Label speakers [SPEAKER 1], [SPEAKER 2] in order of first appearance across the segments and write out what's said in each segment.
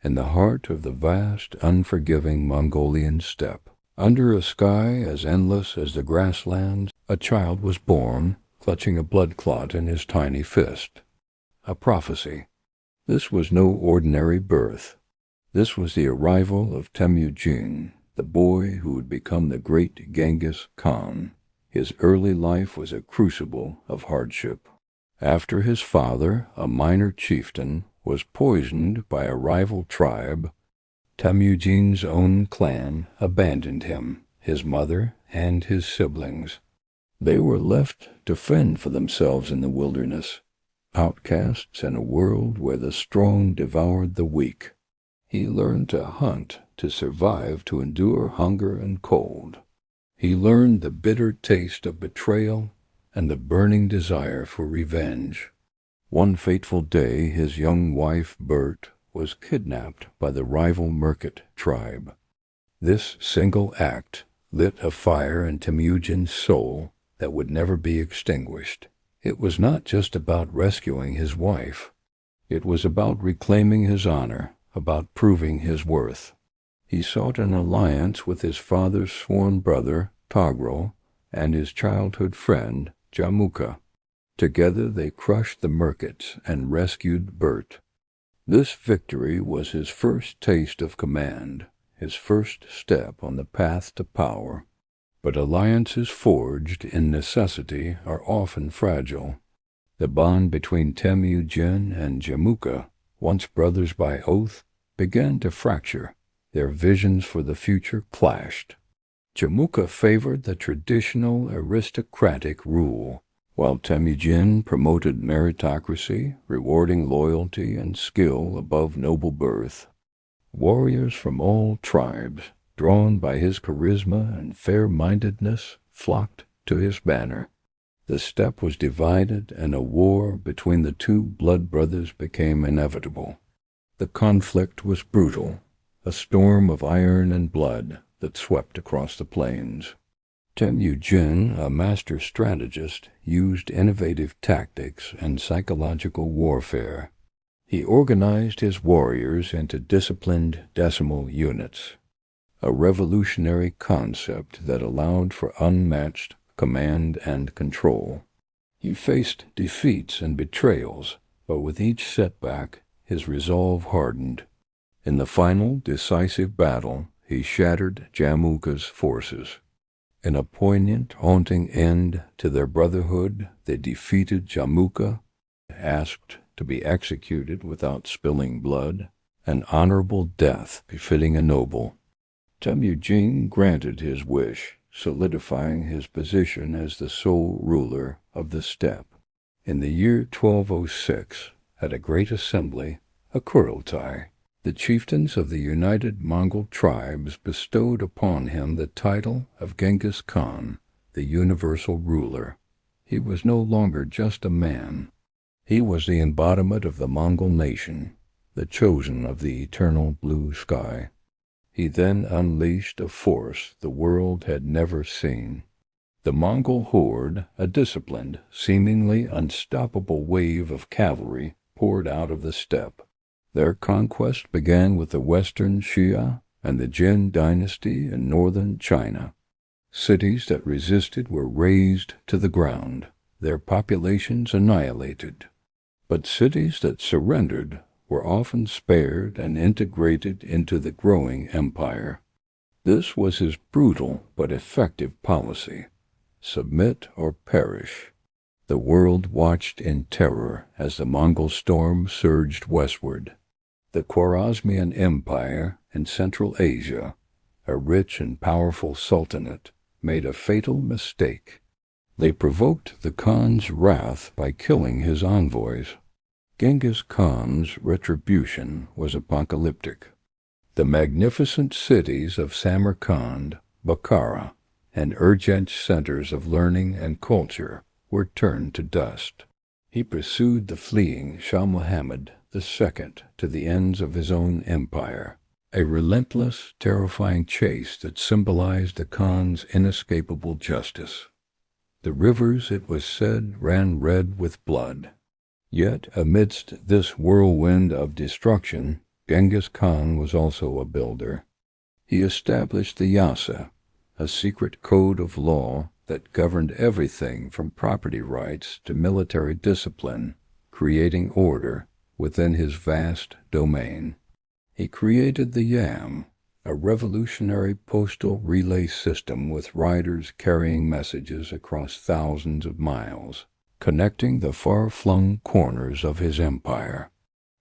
[SPEAKER 1] in the heart of the vast, unforgiving Mongolian steppe. Under a sky as endless as the grasslands, a child was born, clutching a blood clot in his tiny fist. A prophecy. This was no ordinary birth. This was the arrival of Temujin, the boy who would become the great Genghis Khan. His early life was a crucible of hardship. After his father, a minor chieftain, was poisoned by a rival tribe, Temujin's own clan abandoned him, his mother, and his siblings. They were left to fend for themselves in the wilderness, outcasts in a world where the strong devoured the weak. He learned to hunt, to survive, to endure hunger and cold. He learned the bitter taste of betrayal and the burning desire for revenge. One fateful day, his young wife, Bert, was kidnapped by the rival Merkit tribe. This single act lit a fire in Temujin's soul that would never be extinguished. It was not just about rescuing his wife. It was about reclaiming his honor, about proving his worth. He sought an alliance with his father's sworn brother, Toghrul, and his childhood friend, Jamuka. Together they crushed the Merkits and rescued Bert. This victory was his first taste of command, his first step on the path to power. But alliances forged in necessity are often fragile. The bond between Temujin and Jamuka, once brothers by oath, began to fracture. Their visions for the future clashed. Jamuka favored the traditional aristocratic rule, while Temujin promoted meritocracy, rewarding loyalty and skill above noble birth. Warriors from all tribes, drawn by his charisma and fair-mindedness, flocked to his banner. The steppe was divided, and a war between the two blood brothers became inevitable. The conflict was brutal, a storm of iron and blood that swept across the plains. Temujin, a master strategist, used innovative tactics and psychological warfare. He organized his warriors into disciplined decimal units, a revolutionary concept that allowed for unmatched command and control. He faced defeats and betrayals, but with each setback, his resolve hardened. In the final, decisive battle, he shattered Jamuka's forces. In a poignant, haunting end to their brotherhood, they defeated Jamuka, asked to be executed without spilling blood, an honorable death befitting a noble. Temujin granted his wish, solidifying his position as the sole ruler of the steppe. In the year 1206, at a great assembly, a Kurultai, the chieftains of the united Mongol tribes bestowed upon him the title of Genghis Khan, the universal ruler. He was no longer just a man. He was the embodiment of the Mongol nation, the chosen of the eternal blue sky. He then unleashed a force the world had never seen. The Mongol horde, a disciplined, seemingly unstoppable wave of cavalry, poured out of the steppe. Their conquest began with the Western Xia and the Jin dynasty in northern China. Cities that resisted were razed to the ground, their populations annihilated. But cities that surrendered were often spared and integrated into the growing empire. This was his brutal but effective policy: submit or perish. The world watched in terror as the Mongol storm surged westward. The Khwarezmian Empire in Central Asia, a rich and powerful sultanate, made a fatal mistake. They provoked the Khan's wrath by killing his envoys. Genghis Khan's retribution was apocalyptic. The magnificent cities of Samarkand, Bukhara, and Urgent centers of learning and culture were turned to dust. He pursued the fleeing Shah Muhammad II to the ends of his own empire, a relentless, terrifying chase that symbolized the Khan's inescapable justice. The rivers, it was said, ran red with blood. Yet amidst this whirlwind of destruction, Genghis Khan was also a builder. He established the Yasa, a secret code of law that governed everything from property rights to military discipline, creating order within his vast domain. He created the Yam, a revolutionary postal relay system with riders carrying messages across thousands of miles, connecting the far-flung corners of his empire.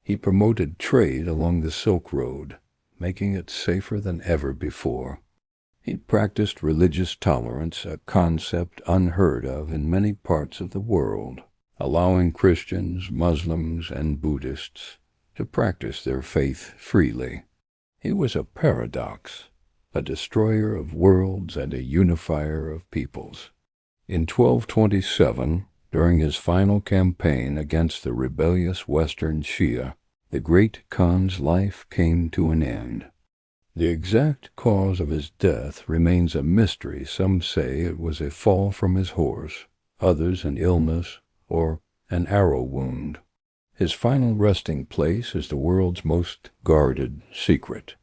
[SPEAKER 1] He promoted trade along the Silk Road, making it safer than ever before. He practiced religious tolerance, a concept unheard of in many parts of the world, allowing Christians, Muslims, and Buddhists to practice their faith freely. He was a paradox, a destroyer of worlds and a unifier of peoples. In 1227, during his final campaign against the rebellious Western Shia, the great Khan's life came to an end. The exact cause of his death remains a mystery. Some say it was a fall from his horse, others an illness or an arrow wound. His final resting place is the world's most guarded secret.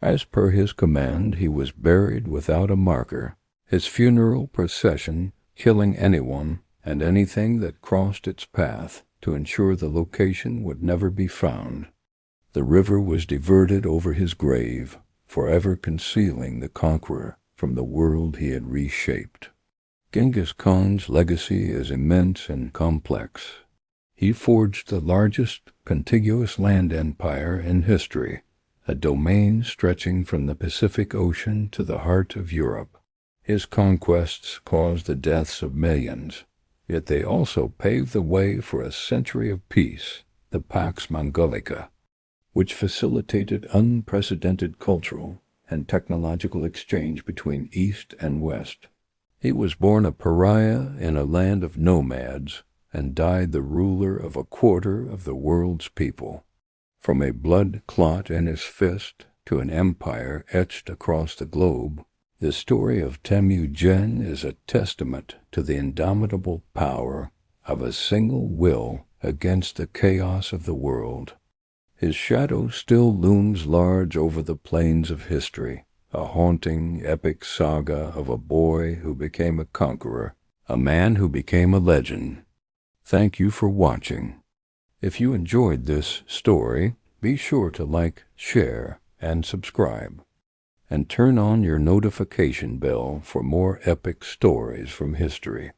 [SPEAKER 1] As per his command, he was buried without a marker, his funeral procession killing anyone and anything that crossed its path to ensure the location would never be found. The river was diverted over his grave, forever concealing the conqueror from the world he had reshaped. Genghis Khan's legacy is immense and complex. He forged the largest contiguous land empire in history, a domain stretching from the Pacific Ocean to the heart of Europe. His conquests caused the deaths of millions, yet they also paved the way for a century of peace, the Pax Mongolica, which facilitated unprecedented cultural and technological exchange between East and West. He was born a pariah in a land of nomads and died the ruler of a quarter of the world's people. From a blood clot in his fist to an empire etched across the globe, the story of Temujin is a testament to the indomitable power of a single will against the chaos of the world. His shadow still looms large over the plains of history, a haunting, epic saga of a boy who became a conqueror, a man who became a legend. Thank you for watching. If you enjoyed this story, be sure to like, share, and subscribe. And turn on your notification bell for more epic stories from history.